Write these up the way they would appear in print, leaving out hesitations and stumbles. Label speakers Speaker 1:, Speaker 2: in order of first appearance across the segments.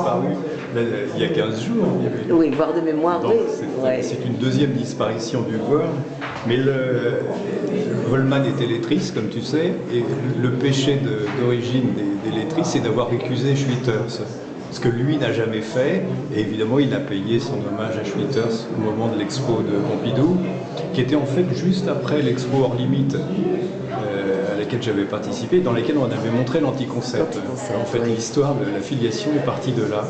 Speaker 1: disparu il y a 15 jours.
Speaker 2: Oui, voir de mémoire,
Speaker 1: Donc,
Speaker 2: oui.
Speaker 1: c'est une deuxième disparition du Worm. Mais Wöhlmann était lettriste, comme tu sais, et le péché d'origine des lettristes, c'est d'avoir accusé Schwitters. Ce que lui n'a jamais fait, et évidemment il a payé son hommage à Schwitters au moment de l'expo de Pompidou, qui était en fait juste après l'expo hors limite à laquelle j'avais participé, dans laquelle on avait montré l'anticoncept. En fait, l'histoire de la filiation est partie de là,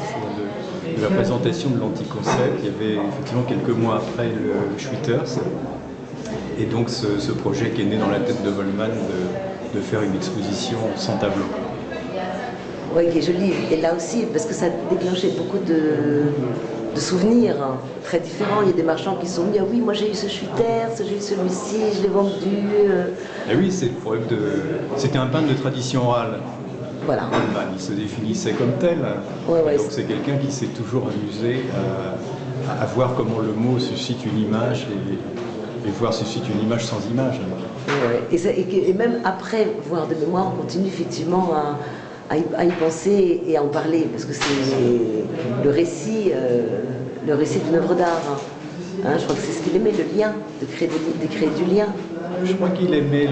Speaker 1: de la présentation de l'anticoncept. Il y avait effectivement quelques mois après le Schwitters, et donc ce projet qui est né dans la tête de Wöhlmann de faire une exposition sans tableau.
Speaker 2: Oui, qui est joli. Et là aussi, parce que ça a déclenché beaucoup de souvenirs très différents. Il y a des marchands qui sont mis, ah oui, moi j'ai eu ce Schwitters, j'ai eu celui-ci, je l'ai vendu.
Speaker 1: Et oui, c'est le problème c'était un peintre de tradition orale.
Speaker 2: Voilà.
Speaker 1: Il se définissait comme tel.
Speaker 2: Ouais,
Speaker 1: donc c'est quelqu'un qui s'est toujours amusé à voir comment le mot suscite une image et voir suscite une image sans image.
Speaker 2: Ouais. Et même après voir de mémoire, on continue effectivement à y penser et à en parler, parce que c'est le récit d'une œuvre d'art. Je crois que c'est ce qu'il aimait, le lien, de créer du lien.
Speaker 1: Je crois qu'il aimait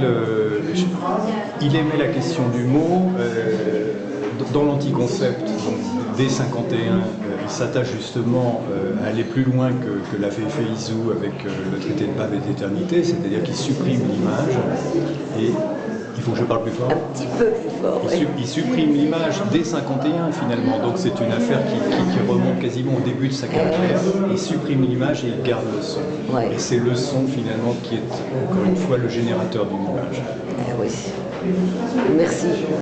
Speaker 1: la question du mot. Dans l'anticoncept, dès 51, il s'attache justement à aller plus loin que l'avait fait Isou avec le traité de Bab et d'éternité, c'est-à-dire qu'il supprime l'image et il faut que je parle plus fort.
Speaker 2: Un petit peu plus fort.
Speaker 1: Il supprime l'image dès 51 finalement, donc c'est une affaire qui remonte quasiment au début de sa carrière. Il supprime l'image et il garde le son.
Speaker 2: Ouais.
Speaker 1: Et c'est le son finalement qui est encore une fois le générateur d'une image.
Speaker 2: Oui. Merci.